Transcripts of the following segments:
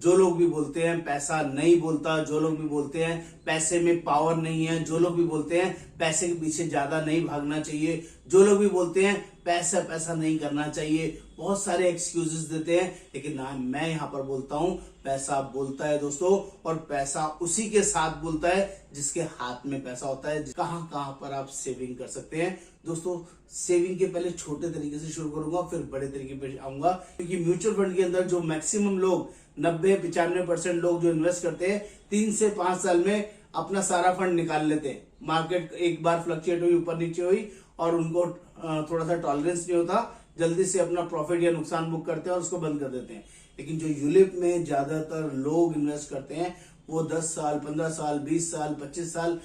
जो लोग भी बोलते हैं पैसा नहीं बोलता, जो लोग भी बोलते हैं पैसे में पावर नहीं है, जो लोग भी बोलते हैं पैसे के पीछे ज्यादा नहीं भागना चाहिए, जो लोग भी बोलते हैं पैसा पैसा नहीं करना चाहिए, बहुत सारे एक्सक्यूजेस देते हैं। लेकिन ना, मैं यहाँ पर बोलता हूँ पैसा बोलता है दोस्तों, और पैसा उसी के साथ बोलता है जिसके हाथ में पैसा होता है। कहाँ कहाँ पर आप सेविंग कर सकते हैं दोस्तों। सेविंग के पहले छोटे तरीके से शुरू करूंगा, फिर बड़े तरीके पे आऊंगा, क्योंकि म्यूचुअल फंड के अंदर जो मैक्सिमम लोग 90-95% लोग जो इन्वेस्ट करते हैं 3 से 5 साल में अपना सारा फंड निकाल लेते हैं। मार्केट एक बार फ्लक्चुएट हुई, ऊपर नीचे हुई, और उनको थोड़ा सा टॉलरेंस नहीं होता, जल्दी से अपना प्रॉफिट या नुकसान बुक करते हैं और उसको बंद कर देते हैं। लेकिन जो यूलिप में ज्यादातर लोग इन्वेस्ट करते हैं वो 10 साल, 15 साल, 20 साल, 25 साल।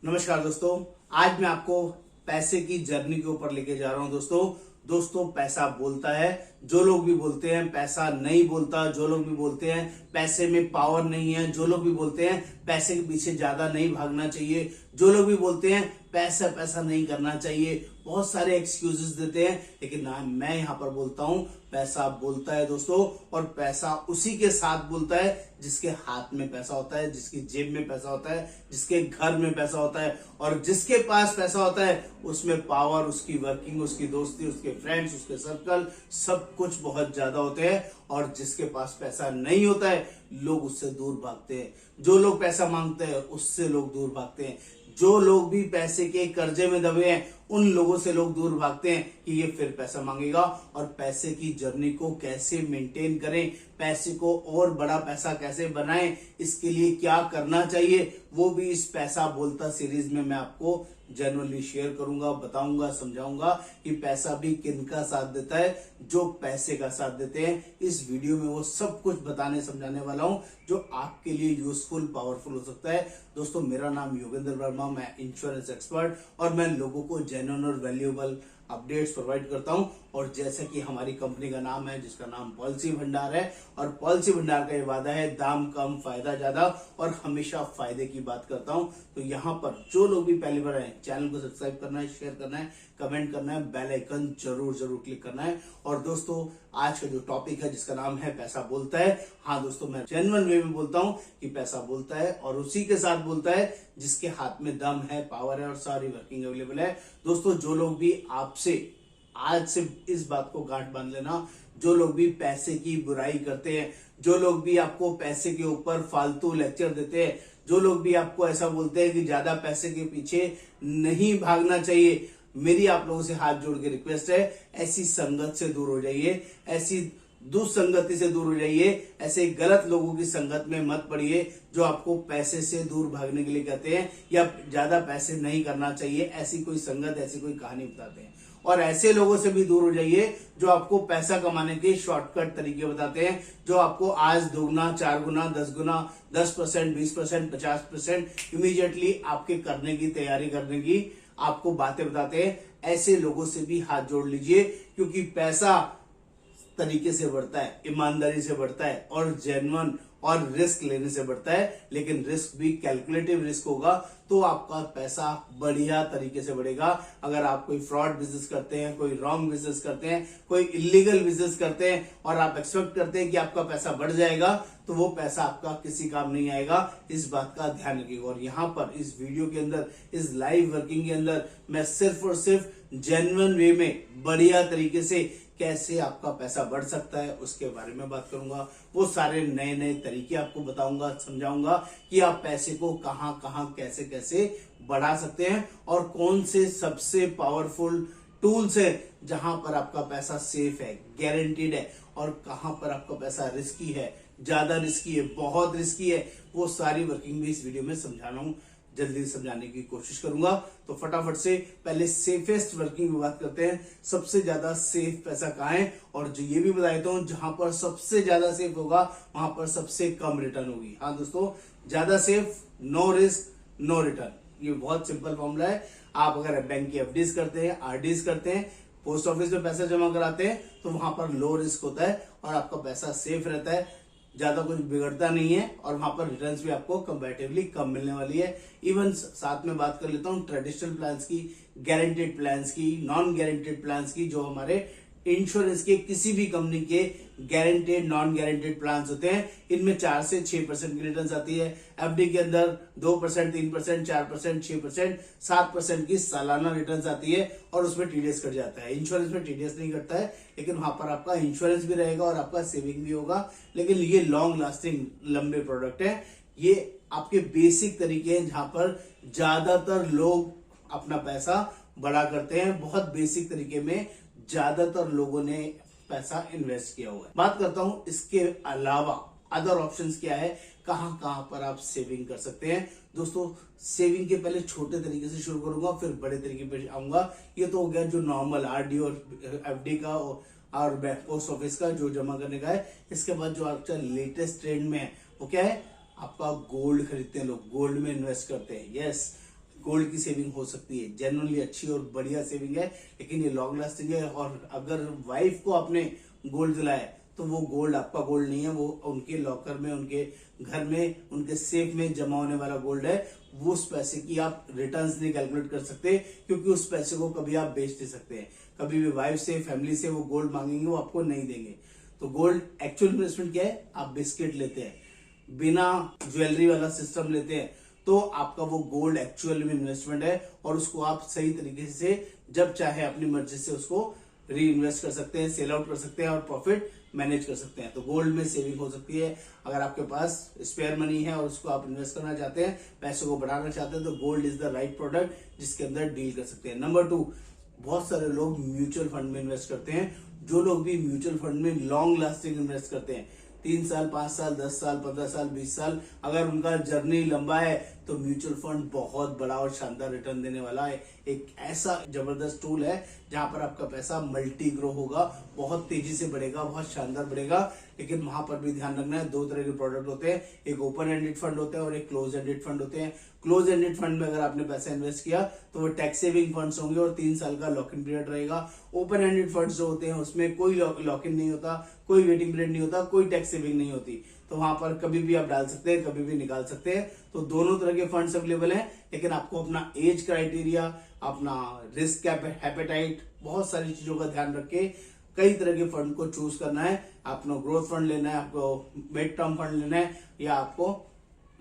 नमस्कार दोस्तों, आज मैं आपको पैसे की जर्नी के ऊपर लेके जा रहा हूं दोस्तों। पैसा बोलता है, जो लोग भी बोलते हैं पैसा नहीं बोलता, जो लोग भी बोलते हैं पैसे में पावर नहीं है, जो लोग भी बोलते हैं पैसे के पीछे ज्यादा नहीं भागना चाहिए, जो लोग भी बोलते हैं पैसा पैसा नहीं करना चाहिए, बहुत सारे एक्सक्यूजेस देते हैं। लेकिन ना, मैं यहाँ पर बोलता हूँ पैसा बोलता है दोस्तों, और पैसा उसी के साथ बोलता है जिसके हाथ में पैसा होता है, जिसकी जेब में पैसा होता है, जिसके घर में पैसा होता है। और जिसके पास पैसा होता है उसमें पावर, उसकी वर्किंग, उसकी दोस्ती, उसके फ्रेंड्स, उसके सर्कल, सब कुछ बहुत ज्यादा होते हैं। और जिसके पास पैसा नहीं होता है लोग उससे दूर भागते हैं। जो लोग पैसा मांगते हैं उससे लोग दूर भागते हैं। जो लोग भी पैसे के कर्जे में दबे हैं उन लोगों से लोग दूर भागते हैं कि ये फिर पैसा मांगेगा। और पैसे की जर्नी को कैसे मेंटेन करें, पैसे को और बड़ा पैसा कैसे बनाएं, इसके लिए क्या करना चाहिए, वो भी इस पैसा बोलता सीरीज में मैं आपको जनरली शेयर करूंगा, बताऊंगा, समझाऊंगा कि पैसा भी किनका साथ देता है, जो पैसे का साथ देते हैं। इस वीडियो में वो सब कुछ बताने समझाने वाला हूं जो आपके लिए यूजफुल, पावरफुल हो सकता है। दोस्तों, मेरा नाम योगेंद्र वर्मा, मैं इंश्योरेंस एक्सपर्ट, और मैं लोगों को जेन्युइन और वैल्यूएबल अपडेट्स प्रोवाइड करता हूं। और जैसा कि हमारी कंपनी का नाम है, जिसका नाम पॉलिसी भंडार है, और पॉलिसी भंडार का ये वादा है दाम कम फायदा ज्यादा, और हमेशा फायदे की बात करता हूं। तो यहाँ पर जो लोग भी पहली बार आए, चैनल को सब्सक्राइब करना है, शेयर करना है, कमेंट करना है, बेल आइकन जरूर क्लिक करना है। और दोस्तों, आज का जो टॉपिक है जिसका नाम है पैसा बोलता है, हाँ दोस्तों, मैं जेन्युइन वे में बोलता हूँ कि पैसा बोलता है, और उसी के साथ बोलता है जिसके हाथ में दम है, पावर है, और सारी वर्किंग अवेलेबल है। दोस्तों, जो लोग भी आपसे आज से इस बात को गांठ बांध लेना, जो लोग भी पैसे की बुराई करते हैं, जो लोग भी आपको पैसे के ऊपर फालतू लेक्चर देते हैं, जो लोग भी आपको ऐसा बोलते हैं कि ज्यादा पैसे के पीछे नहीं भागना चाहिए, मेरी आप लोगों से हाथ जोड़ के रिक्वेस्ट है, ऐसी संगत से दूर हो जाइए, ऐसी दुसंगति से दूर हो जाइए, ऐसे गलत लोगों की संगत में मत पड़िए जो आपको पैसे से दूर भागने के लिए कहते हैं या ज्यादा पैसे नहीं करना चाहिए, ऐसी कोई संगत, ऐसी कोई कहानी बताते हैं। और ऐसे लोगों से भी दूर हो जाइए जो आपको पैसा कमाने के शॉर्टकट तरीके बताते हैं, जो आपको आज 2 गुना, 4 गुना, 10 गुना, 10%, 20%, 50% इमीडिएटली आपके करने की तैयारी करने की आपको बातें बताते हैं। ऐसे लोगों से भी हाथ जोड़ लीजिए, क्योंकि पैसा तरीके से बढ़ता है, ईमानदारी से बढ़ता है, और जेन्युइन और रिस्क लेने से बढ़ता है। लेकिन रिस्क भी कैलकुलेटिव रिस्क होगा तो आपका पैसा बढ़िया तरीके से बढ़ेगा। अगर आप कोई फ्रॉड बिजनेस करते हैं, कोई रॉन्ग बिजनेस करते हैं, कोई इलीगल बिजनेस करते हैं, और आप एक्सपेक्ट करते हैं कि आपका पैसा बढ़ जाएगा, तो वो पैसा आपका किसी काम नहीं आएगा। इस बात का ध्यान रखिएगा। और यहाँ पर इस वीडियो के अंदर, इस लाइव वर्किंग के अंदर, मैं सिर्फ और सिर्फ जेन्युइन वे में बढ़िया तरीके से कैसे आपका पैसा बढ़ सकता है उसके बारे में बात करूंगा। वो सारे नए नए तरीके आपको बताऊंगा, समझाऊंगा कि आप पैसे को कहां कहां कैसे कैसे बढ़ा सकते हैं, और कौन से सबसे पावरफुल टूल्स है जहां पर आपका पैसा सेफ है, गारंटीड है, और कहां पर आपका पैसा रिस्की है, ज्यादा रिस्की है, बहुत रिस्की है। वो सारी वर्किंग भी इस वीडियो में समझा रहा हूं, जल्दी समझाने की कोशिश करूंगा। तो फटाफट से पहले सेफेस्ट वर्किंग की बात करते हैं। सबसे ज्यादा सेफ पैसा कहाँ है, और जो ये भी बता देता हूं, जहां पर सबसे ज्यादा सेफ होगा वहां पर सबसे कम रिटर्न होगी। हाँ दोस्तों, ज्यादा safe, no risk, no return, ये बहुत सिंपल फॉर्मूला है। आप अगर बैंक की एफडीज करते हैं, आरडीज करते हैं, पोस्ट ऑफिस में पैसा जमा कराते हैं तो वहां पर लो रिस्क होता है और आपका पैसा सेफ रहता है, ज्यादा कुछ बिगड़ता नहीं है और वहां पर रिटर्न्स भी आपको कंपैरेटिवली कम मिलने वाली है। इवन साथ में बात कर लेता हूँ ट्रेडिशनल प्लान्स की, गारंटेड प्लान्स की, नॉन गारंटेड प्लान्स की, जो हमारे इंश्योरेंस के किसी भी कंपनी के गारंटेड नॉन गारंटेड प्लान्स होते हैं। इनमें 4 से 6% की रिटर्न आती है। एफडी के अंदर 2%, 3%, 4%, 6%, 7% की सालाना रिटर्न आती है और उसमें टीडीएस कट जाता है। इंश्योरेंस में टीडीएस नहीं कटता है, लेकिन वहां पर आपका इंश्योरेंस भी रहेगा और आपका सेविंग भी होगा। लेकिन ये लॉन्ग लास्टिंग लंबे प्रोडक्ट है। ये आपके बेसिक तरीके हैं जहां पर ज्यादातर लोग अपना पैसा बड़ा करते हैं। बहुत बेसिक तरीके में ज्यादातर लोगों ने पैसा इन्वेस्ट किया हुआ है। बात करता हूं इसके अलावा अदर ऑप्शंस क्या है, कहां कहां पर आप सेविंग कर सकते हैं। दोस्तों सेविंग के पहले छोटे तरीके से शुरू करूंगा, फिर बड़े तरीके पे आऊंगा। ये तो हो गया जो नॉर्मल आरडी और एफडी का और पोस्ट ऑफिस का जो जमा करने का है। इसके बाद जो आपका लेटेस्ट ट्रेंड में है वो क्या है, आपका गोल्ड खरीदते हैं लोग, गोल्ड में इन्वेस्ट करते हैं। यस, गोल्ड की सेविंग हो सकती है, जेन्युइनली अच्छी और बढ़िया सेविंग है, लेकिन ये लॉन्ग लास्टिंग है। और अगर वाइफ को आपने गोल्ड दिलाया तो वो गोल्ड आपका गोल्ड नहीं है, वो उनके लॉकर में, उनके घर में, उनके सेफ में जमा होने वाला गोल्ड है। वो उस पैसे की आप रिटर्न्स नहीं कैलकुलेट कर सकते, क्योंकि उस पैसे को कभी आप बेच नहीं सकते हैं। कभी भी वाइफ से, फैमिली से वो गोल्ड मांगेंगे, वो आपको नहीं देंगे। तो गोल्ड एक्चुअल इन्वेस्टमेंट क्या है, आप बिस्किट लेते हैं, बिना ज्वेलरी वाला सिस्टम लेते हैं, तो आपका वो गोल्ड एक्चुअल में इन्वेस्टमेंट है और उसको आप सही तरीके से जब चाहे अपनी मर्जी से उसको री इन्वेस्ट कर सकते हैं, सेल आउट कर सकते हैं और प्रॉफिट मैनेज कर सकते हैं। तो गोल्ड में सेविंग हो सकती है। अगर आपके पास स्पेयर मनी है और उसको आप इन्वेस्ट करना चाहते हैं, पैसों को बढ़ाना चाहते हैं, तो gold is the right product जिसके अंदर डील कर सकते हैं। नंबर 2, बहुत सारे लोग म्यूचुअल फंड में इन्वेस्ट करते हैं। जो लोग भी म्यूचुअल फंड में लॉन्ग लास्टिंग इन्वेस्ट करते हैं, 3 साल, 5 साल, 10 साल, 15 साल, 20 साल, अगर उनका जर्नी लंबा है तो म्यूचुअल फंड बहुत बड़ा और शानदार रिटर्न देने वाला है। एक ऐसा जबरदस्त टूल है जहां पर आपका पैसा मल्टी ग्रो होगा, बहुत तेजी से बढ़ेगा, बहुत शानदार बढ़ेगा। लेकिन वहां पर भी ध्यान रखना है, 2 तरह के प्रोडक्ट होते हैं, एक ओपन एंडेड फंड होते हैं और एक क्लोज एंडेड फंड होते हैं। क्लोज एंडेड फंड में अगर आपने पैसा इन्वेस्ट किया तो वो टैक्स सेविंग फंड्स होंगे और 3 साल का लॉक इन पीरियड रहेगा। ओपन एंडेड फंड्स जो होते हैं उसमें कोई लॉक इन नहीं होता, कोई वेटिंग पीरियड नहीं होता, कोई टैक्स सेविंग नहीं होती। तो वहां पर कभी भी आप डाल सकते हैं, कभी भी निकाल सकते हैं। तो दोनों तरह के फंड्स अवेलेबल हैं, लेकिन आपको अपना एज क्राइटेरिया, अपना रिस्क एपेटाइट, बहुत सारी चीजों का ध्यान रख के कई तरह के फंड को चूज करना है। आपको ग्रोथ फंड लेना है, आपको मिड टर्म फंड लेना है, या आपको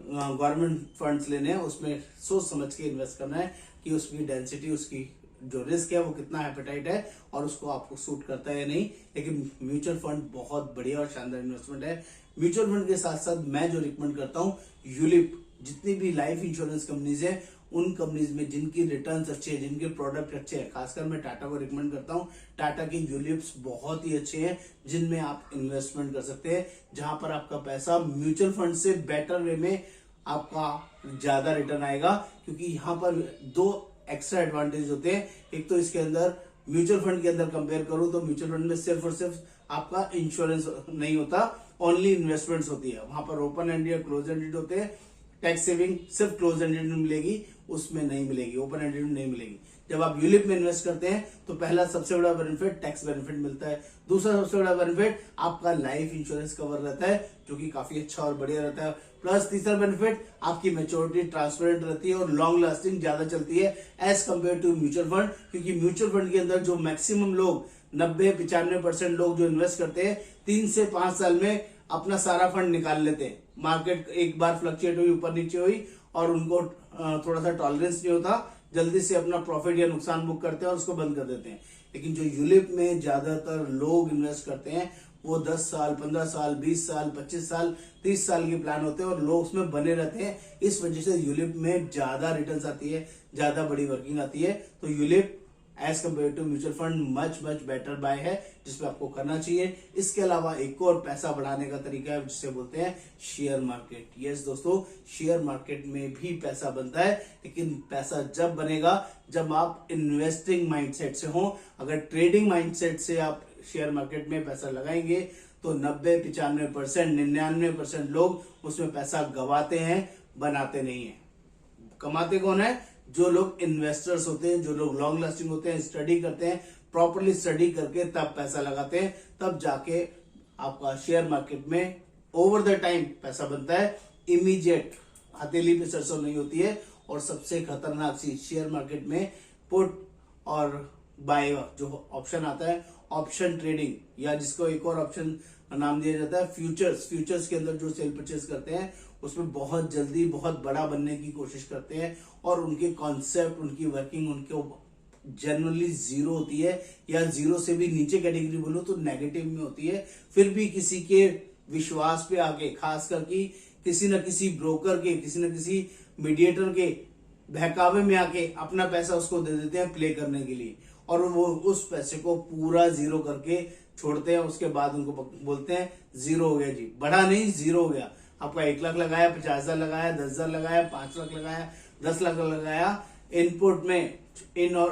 गवर्नमेंट फंड्स लेने हैं। उसमें सोच समझ के इन्वेस्ट करना है कि उसकी डेंसिटी, उसकी जो रिस्क है वो कितना एपेटाइट है और उसको आपको सूट करता है या नहीं। लेकिन म्यूचुअल फंड बहुत बढ़िया और शानदार इन्वेस्टमेंट है। म्यूचुअल फंड के साथ साथ मैं जो रिकमेंड करता हूँ, यूलिप, जितनी भी लाइफ इंश्योरेंस कंपनीज है, उन कंपनीज में जिनकी रिटर्न्स अच्छे हैं, जिनके प्रोडक्ट अच्छे हैं, खासकर मैं टाटा को रिकमेंड करता हूँ। टाटा के यूलिप्स बहुत ही अच्छे हैं जिनमें आप इन्वेस्टमेंट कर सकते हैं, जहां पर आपका पैसा म्यूचुअल फंड से बेटर वे में आपका ज्यादा रिटर्न आएगा। क्योंकि यहाँ पर 2 एक्स्ट्रा एडवांटेज होते हैं। एक तो इसके अंदर म्यूचुअल फंड के अंदर कंपेयर करूं तो म्यूचुअल फंड में सिर्फ और सिर्फ आपका इंश्योरेंस नहीं होता, ओनली इन्वेस्टमेंट्स होती है। वहां पर ओपन एंडेड, क्लोज एंडेड होते हैं। टैक्स सेविंग सिर्फ क्लोज एंडेड में मिलेगी, उसमें नहीं मिलेगी, ओपन एंडेड में नहीं मिलेगी। जब आप यूलिप में इन्वेस्ट करते हैं तो पहला सबसे बड़ा बेनिफिट टैक्स बेनिफिट मिलता है। दूसरा सबसे बड़ा बेनिफिट आपका लाइफ इंश्योरेंस कवर रहता है, जो कि काफी अच्छा और बढ़िया रहता है। प्लस तीसरा बेनिफिट आपकी मैच्योरिटी ट्रांसपेरेंट रहती है और लॉन्ग लास्टिंग ज्यादा चलती है as compare to mutual fund. क्योंकि म्यूचुअल फंड के अंदर जो मैक्सिमम लोग 90-95% लोग जो इन्वेस्ट करते हैं, 3 से 5 साल में अपना सारा फंड निकाल लेते हैं। मार्केट एक बार फ्लक्चुएट हुई, ऊपर नीचे हुई, और उनको थोड़ा सा टॉलरेंस नहीं होता, जल्दी से अपना प्रॉफिट या नुकसान बुक करते हैं और उसको बंद कर देते हैं। लेकिन जो यूलिप में ज्यादातर लोग इन्वेस्ट करते हैं वो 10 साल, 15 साल, 20 साल, 25 साल, 30 साल के प्लान होते हैं और लोग उसमें बने रहते हैं। इस वजह से यूलिप में ज्यादा रिटर्न्स आती है, ज्यादा बड़ी वर्किंग आती है। तो ULIP as compare to mutual fund much better buy है, जिसपे आपको करना चाहिए। इसके अलावा एक और पैसा बढ़ाने का तरीका है जिसे बोलते हैं शेयर मार्केट। यस दोस्तों, शेयर मार्केट में भी पैसा बनता है, लेकिन पैसा जब बनेगा जब आप इन्वेस्टिंग माइंडसेट से हो। अगर ट्रेडिंग माइंडसेट से आप शेयर मार्केट में पैसा लगाएंगे तो 90-95%, 99% लोग उसमें पैसा गवाते हैं, बनाते नहीं है। कमाते कौन है? जो लोग इन्वेस्टर्स होते हैं, जो लोग लॉन्ग लास्टिंग होते हैं, स्टडी करते हैं, प्रॉपरली स्टडी करके तब पैसा लगाते हैं, तब जाके आपका शेयर मार्केट में ओवर द टाइम पैसा बनता है। इमीडिएट हथेली पे सरसों नहीं होती है। और सबसे खतरनाक चीज शेयर मार्केट में पुट और बाय जो ऑप्शन आता है, ऑप्शन ट्रेडिंग, या जिसको एक और ऑप्शन नाम दिया जाता है फ्यूचर्स। फ्यूचर्स के अंदर जो सेल परचेज करते हैं उसमें बहुत जल्दी बहुत बड़ा बनने की कोशिश करते हैं और उनके कॉन्सेप्ट, उनकी वर्किंग, उनके जनरली जीरो होती है, या जीरो से भी नीचे कैटेगरी बोलो तो नेगेटिव में होती है। फिर भी किसी के विश्वास पे आके, खास करके किसी न किसी ब्रोकर के, किसी न किसी मीडिएटर के बहकावे में आके अपना पैसा उसको दे देते हैं प्ले करने के लिए, और वो उस पैसे को पूरा जीरो करके छोड़ते हैं। उसके बाद उनको बोलते हैं जीरो हो गया जी, बढ़ा नहीं, जीरो हो गया। आपका 1 लाख लगाया, 50,000 लगाया, 10,000 लगाया, 5 लाख लगाया, 10 लाख लगाया, इनपुट में इन और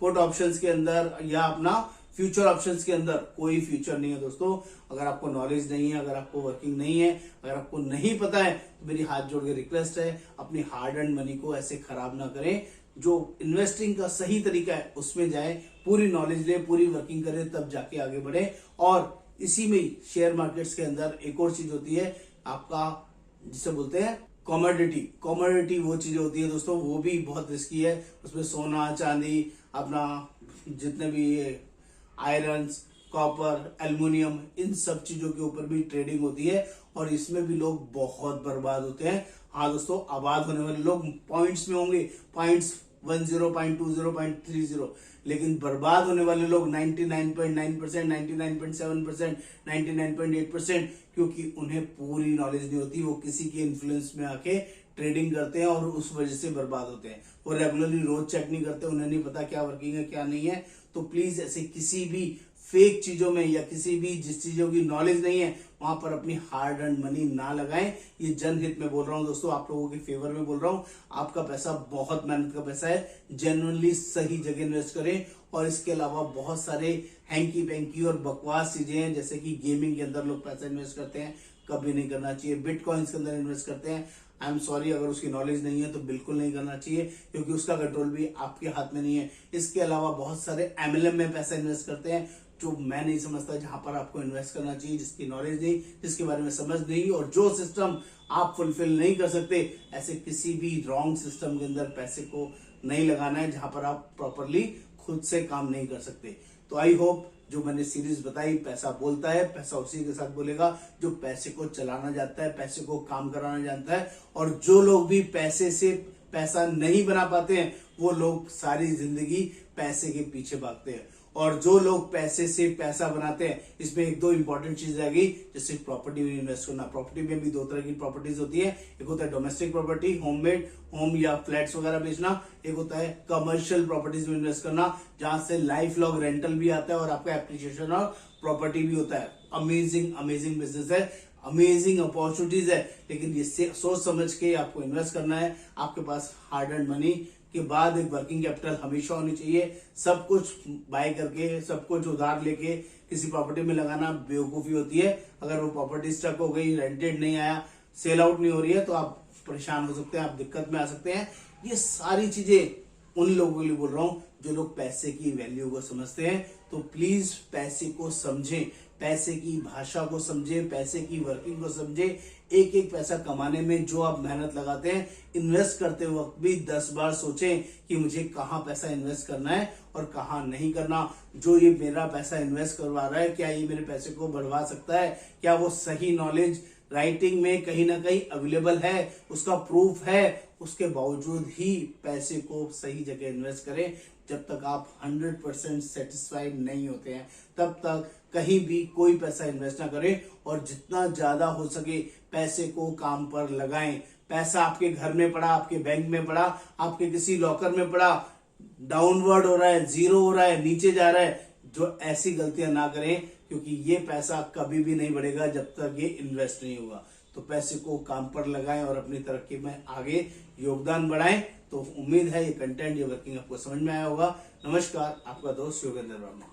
पुट ऑप्शंस के अंदर या अपना फ्यूचर ऑप्शंस के अंदर कोई फ्यूचर नहीं है दोस्तों। अगर आपको नॉलेज नहीं है, अगर आपको वर्किंग नहीं है, अगर आपको नहीं पता है, तो मेरी हाथ जोड़ के रिक्वेस्ट है, अपनी हार्ड एंड मनी को ऐसे खराब ना करें। जो इन्वेस्टिंग का सही तरीका है उसमें जाए, पूरी नॉलेज ले, पूरी वर्किंग करें, तब जाके आगे बढ़े। और इसी में ही शेयर मार्केट्स के अंदर एक और चीज होती है आपका, जिसे बोलते हैं कमोडिटी। कमोडिटी वो चीज होती है दोस्तों, वो भी बहुत रिस्की है। उसमें सोना, चांदी, अपना जितने भी आयरन, कॉपर, एल्युमिनियम, इन सब चीजों के ऊपर भी ट्रेडिंग होती है और इसमें भी लोग बहुत बर्बाद होते हैं। हाँ दोस्तों, आबाद होने वाले लोग पॉइंट्स में होंगे, पॉइंट्स 10, 0.20, 0.30, लेकिन बर्बाद होने वाले लोग 99.9%, 99.7%, 99.8%, क्योंकि उन्हें पूरी नॉलेज नहीं होती। वो किसी के इन्फ्लुएंस में आके ट्रेडिंग करते हैं और उस वजह से बर्बाद होते हैं। वो रेगुलरली रोज चेक नहीं करते, उन्हें नहीं पता क्या वर्किंग है क्या नहीं है। तो प्लीज ऐसे किसी भी फेक चीजों में या किसी भी जिस चीजों की नॉलेज नहीं है वहां पर अपनी हार्ड अर्न मनी ना लगाएं। ये जनहित में बोल रहा हूं दोस्तों, आप लोगों के फेवर में बोल रहा हूं। आपका पैसा बहुत मेहनत का पैसा है, जेन्युइनली सही जगह इन्वेस्ट करें। और इसके अलावा बहुत सारे हैंकी पैंकी और बकवास चीजें हैं, जैसे कि गेमिंग के अंदर लोग पैसा इन्वेस्ट करते हैं, कभी नहीं करना चाहिए। बिटकॉइंस के अंदर इन्वेस्ट करते हैं, आई एम सॉरी, अगर उसकी नॉलेज नहीं है तो बिल्कुल नहीं करना चाहिए, क्योंकि उसका कंट्रोल भी आपके हाथ में नहीं है। इसके अलावा बहुत सारे MLM में पैसा इन्वेस्ट करते हैं, जो मैं नहीं समझता जहां पर आपको इन्वेस्ट करना चाहिए, जिसकी नॉलेज नहीं, जिसके बारे में समझ नहीं, और जो सिस्टम आप फुलफिल नहीं कर सकते, ऐसे किसी भी रॉन्ग सिस्टम के अंदर पैसे को नहीं लगाना है जहां पर आप प्रॉपरली खुद से काम नहीं कर सकते। तो आई होप जो मैंने सीरीज बताई, पैसा बोलता है, पैसा उसी के साथ बोलेगा जो पैसे को चलाना जानता है, पैसे को काम कराना जानता है। और जो लोग भी पैसे से पैसा नहीं बना पाते हैं, वो लोग सारी जिंदगी पैसे के पीछे भागते हैं। और जो लोग पैसे से पैसा बनाते हैं, इसमें 1-2 इंपॉर्टेंट चीज आएगी, जैसे प्रॉपर्टी में इन्वेस्ट करना। प्रॉपर्टी में भी 2 तरह की प्रॉपर्टीज होती है, एक होता है डोमेस्टिक प्रॉपर्टी, होममेड, होम या फ्लैट्स वगैरह बेचना, एक होता है कमर्शियल प्रॉपर्टीज में इन्वेस्ट करना, जहां से लाइफ लॉन्ग रेंटल भी आता है और आपका एप्रिसिएशन और प्रॉपर्टी भी होता है। अमेजिंग अमेजिंग बिजनेस है, अमेजिंग अपॉर्चुनिटीज है, लेकिन ये सोच समझ के आपको इन्वेस्ट करना है। आपके पास हार्ड एंड मनी के बाद एक वर्किंग कैपिटल हमेशा होनी चाहिए। सब कुछ बाय करके, सब कुछ उधार लेके किसी प्रॉपर्टी में लगाना बेवकूफी होती है। अगर वो प्रॉपर्टी स्टक हो गई, रेंटेड नहीं आया, सेल आउट नहीं हो रही है, तो आप परेशान हो सकते हैं, आप दिक्कत में आ सकते हैं। ये सारी चीजें उन लोगों के लिए बोल रहा हूं जो लोग पैसे की वैल्यू को समझते हैं। तो प्लीज पैसे को समझें, पैसे की भाषा को समझें, पैसे की वर्किंग को समझें। एक एक पैसा कमाने में जो आप मेहनत लगाते हैं, इन्वेस्ट करते वक्त भी 10 बार सोचें कि मुझे कहाँ पैसा इन्वेस्ट करना है और कहाँ नहीं करना। जो ये मेरा पैसा इन्वेस्ट करवा रहा है, क्या ये मेरे पैसे को बढ़वा सकता है? क्या वो सही नॉलेज राइटिंग में कहीं ना कहीं अवेलेबल है, उसका प्रूफ है? उसके बावजूद ही पैसे को सही जगह इन्वेस्ट करें। जब तक आप 100% सेटिस्फाइड नहीं होते हैं, तब तक कहीं भी कोई पैसा इन्वेस्ट ना करें। और जितना ज्यादा हो सके पैसे को काम पर लगाएं। पैसा आपके घर में पड़ा, आपके बैंक में पड़ा, आपके किसी लॉकर में पड़ा, डाउनवर्ड हो रहा है, जीरो हो रहा है, नीचे जा रहा है, जो ऐसी गलतियां ना करें, क्योंकि ये पैसा कभी भी नहीं बढ़ेगा जब तक ये इन्वेस्ट नहीं होगा। तो पैसे को काम पर लगाएं और अपनी तरक्की में आगे योगदान बढ़ाएं। तो उम्मीद है ये कंटेंट, ये वर्किंग आपको समझ में आया होगा। नमस्कार, आपका दोस्त योगेंद्र वर्मा।